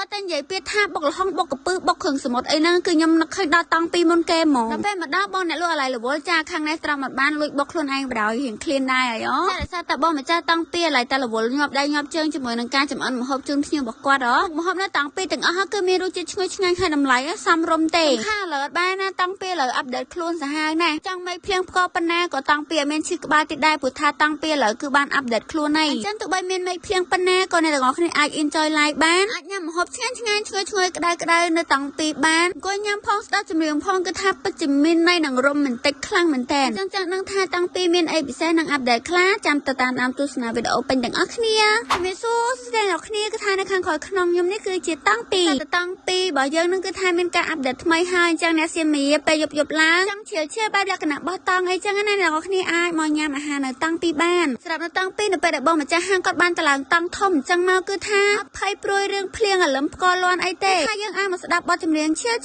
អត់តែនិយាយពីថាបុកលហុងបុកកពឹសបុកគ្រឿងសមុទ្រអីហ្នឹងគឺខ្ញុំនឹកឃើញដល់តាំងពីមុនគេហ្មងដល់ពេលមកដល់បងអ្នកលក់អាឡៃរវល់ចាខាងនេះត្រង់មកបានលួចបុកខ្លួនឯងបដ ហើយរៀងឃ្លានដែរអីអូតែសារតែបងម្ចាស់តាំងពីអាឡៃតែរវល់ញាប់ដៃញាប់ជើងជាមួយនឹងការចំអិនម្ហូបជូនភ្ញៀវរបស់គាត់ម្ហូបនៅតាំងពីទាំងអស់គឺមានរសជាតិឈ្ងុយឆ្ងាញ់ហើយតម្លៃសមរម្យទេខាឥឡូវអត់បានណាតាំងពីឥឡូវអាប់ដេតខ្លួនសាហាវណាស់ចង់មិនភ្លៀងផ្គរប៉ុណ្ណាក៏តាំងពីអត់មានឈឺក្បាលទៀតដែរព្រោះថាតាំងពីឥឡូវគឺបានអាប់ដេតខ្លួនហើយអញ្ចឹងទោះបីមានមេឃភ្លៀងប៉ុណ្ណាក៏អ្នកទាំងអស់គ្នាអាច enjoy life បានអាចញ៉ាំម្ហូបឆ្ងាញ់ឆ្ងាញ់ឈ្ងុយឈ្ងុយក្តៅក្តៅនៅតាំងពីបានអង្គុយញ៉ាំផងស្ដាប់ចម្រៀងផងគឺថាពិតជាមានន័យនឹងរ៉ូមែនទិកខ្លាំងមែនតើអញ្ចឹងចង់ដឹងថាតាំងពីមានអីពិសេសនឹងអាប់ដេតខ្លះចាំទៅតាមដានទស្សនាវីដេអូពេញទាំងអស់គ្នាមានសួស្ដីអ្នកគ្នាគឺថានៅខាងក្រោយក្នុងខ្ញុំនេះគឺជាតាំងពីតាំងពីរបស់យើងនឹងគឺថាមានការអាប់ដេតថ្មីហើយអញ្ចឹងអ្នកសៀមរាពេលយប់ឡើងចង់ជ្រាលបែបលក្ខណៈបោះតង់អីចឹងណាអ្នកនរគ្នាអាចមកញ៉ាំអាហារនៅតាំងពីបានសម្រាប់នៅតាំងពីនៅពេលដែលបងម្ចាស់ហាងគាត់បានតឡើងតាំងធំអញ្ចឹងមកគឺថាភ័យព្រួយរឿងភ្លៀងអលឹមផ្គរលាន់អីទេថាយើងអាចមកស្ដាប់បទចម្រៀងឈៀល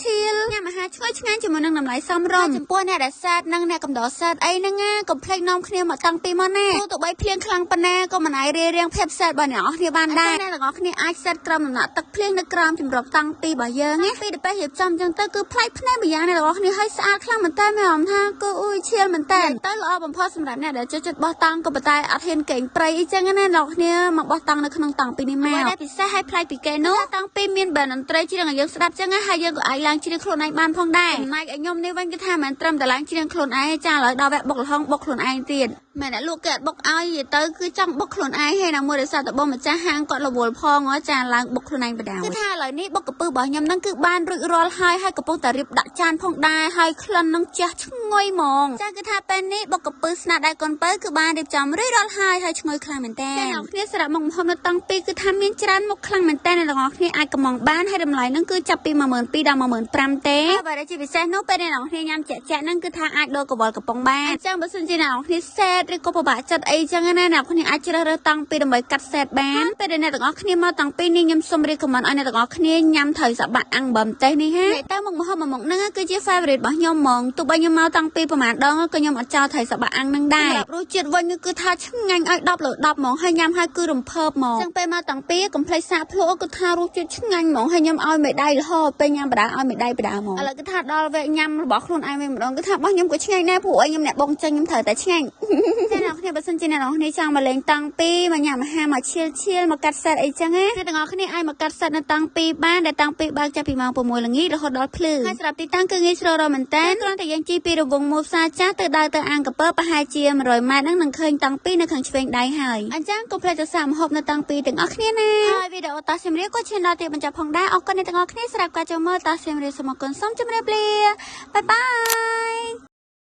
ញ៉ាំអាហារឆ្ងាញ់ឆ្ងាញ់ជាមួយនឹងតម្លៃសមរម្យចំពោះអ្នកដែលសែតនិងអ្នកកំដរសែតអីហ្នឹងកុំភ្លេចនាំគ្នាមកតាំងពីមកណាទោះបីភ្លៀងខ្លាំងប៉ុណ្ណាក៏មិនអាចរារាំងភាពសែតរបស់អ្នកនរគ្នាបានដែរអ្នកទាំងអស់គ្នាអាចសែតក្រោមដំណាក់ទឹកភ្លៀងនៅក្រោមជំរកតាំងពីរបស់យើងណាពីទៅរៀបចំអញ្ចឹងទៅគឺប្លែកភ្នែកម្យ៉ាងអ្នកទាំងអស់គ្នាឲ្យស្អាតខ្លាំងមែនតើមានអារម្មណ៍ថាគឺអ៊ុយឈៀលមែនតើទៅល្អបំផុតសម្រាប់អ្នកដែលចូលចិត្តបោះតង់ក៏ប៉ុន្តែអត់ហ៊ានកេងព្រៃអីចឹងណាអ្នកទាំងអស់គ្នាមកបោះតង់នៅក្នុងតាំងពីនេះមកដែលពិសេសឲ្យប្លែកពីគេនោះតាំងពីមានបែបតន្ត្រីច្រៀងឲ្យយើងស្ដាប់ចឹងហើយយើងក៏អាចឡើងច្រៀងខ្លួនឯងបានផងដែរចំណែកឲ្យខ្ញុំនេះវិញគឺថាមិនត្រឹមតែឡើងច្រៀងខ្លួនឯងចាឥឡូវដល់វគ្គបុកល្ហុងបុកខ្លួនឯងទៀតមែនអ្នកលក់គេអត់បុកឲ្យនិយាយទៅគឺចង់បុកខ្លួនឯងហើយណាមួយដោយសារតែបងម្ចាស់ហាងគាត់រវល់ផងចាឡើងបុកខ្លួនឯងបដៅគឺថាឥឡូវនេះបុកកពឹសរបស់ខ្ញុំហ្នឹងគឺបានរួចរាល់ហើយកំពុងតែរៀបដាក់ចានផងដែរហើយក្លិននឹងជះឈ្ងុយហ្មងចាគឺថាពេលនេះបុកកពឹសស្នាដៃកូនពៅគឺបានរៀបចំរួចរាល់ហើយឈ្ងុយខ្លាំងមែនតើអ្នកនរគ្នាសម្រាប់មុខម្ហូបនៅតាំងពីគឺថាមានច្រើនមុខខ្លាំងមែនតើអ្នកនរគ្នាអាចកំងបានហើយតម្លៃហ្នឹងគឺចាប់ពី 12,000 ដល់ 15,000 ទេហើយបើជាពិសេសនោះពេលអ្នកនរគ្នាញ៉ាំចាក់ហ្នឹងគឺថាអាចដូរកវល់កំប៉ុងបានអញ្ចឹងបើសិនជាអ្នកនរគ្នាសែតឬក៏ពិបាកចិត្តអីចឹងណាអ្នកនរគ្នាអាចជ្រើសរើសតាំងពីដើម្បីកាត់សែតបានពេលដែលអ្នកទាំងអស់គ្នាមកតាំងពីនេះខ្ញុំសូមរៀបខមមិនឲ្យអ្នកទាំងអស់គ្នាញ៉ាំត្រូវសបាក់អាំងបើម្ទេសនេះហាតែមុខម្ហូបមួយមុខហ្នឹងគឺជា favorite របស់ខ្ញុំហ្មងទោះបីខ្ញុំមកតាំងពីប្រហែលដងក៏ខ្ញុំអត់ចោលត្រូវសបាក់អាំងហ្នឹងដែរសម្រាប់រសជាតិវិញគឺថាឆ្ងាញ់ឲ្យ10លើ10ហ្មងហើយញ៉ាំហើយគឺរំភើបហ្មងចឹងពេលមកតាំងពីកុំភ្លេចសាកភ្លក់គឺថារសជាតិឆ្ងាញ់ហ្មងហើយខ្ញុំឲ្យមេដៃរហូតពេលញ៉ាំបដាឲ្យមេដៃបដាហ្មងឥឡូវគឺថាដល់វគ្គញ៉ាំរបស់ខ្លួនឯងវិញម្ដងគឺថារបស់ខ្ញុំក៏ឆ្ងាញ់ដែរព្រោះឲ្យខ្ញុំអ្នកបងចឹងខ្ញុំត្រូវតែឆ្ងាញ់តែអ្នកគ្នាបើសិនជាអ្នកនរគ្នាចង់មកលេងតាំងពីមកញ៉ាំអាហារមកឈៀលមកកាត់សែតអីចឹងណាអ្នកទាំងអស់គ្នាអាចមកកាត់សែតនៅតាំងពីបានដែលតាំងពីបើកចាប់ពីម៉ោង 6 ល្ងាចរហូតដល់ភ្លឺហើយសម្រាប់ទីតាំងគឺងាយស្រួលរកមែនតើគ្រាន់តែយើងជិះពីរង្វង់មូលផ្សារចាស់ទៅដើរទៅអង្គរពើប្រហែលជា100 ម៉ែត្រហ្នឹងនឹងឃើញតាំងពីនៅខាងឆ្វេងដៃហើយអញ្ចឹងកុំភ្លេចទៅសាកម្ហូបនៅតាំងពីទាំងអស់គ្នាណាហើយវីដេអូតាសៀមរាក៏ឈានដល់ទីបញ្ចប់ផងដែរអរគុណអ្នកទាំងអស់គ្នាសម្រាប់ការចូលមើលតាសៀមរាសូមអរគុណសូមជម្រាបលាបាយបាយ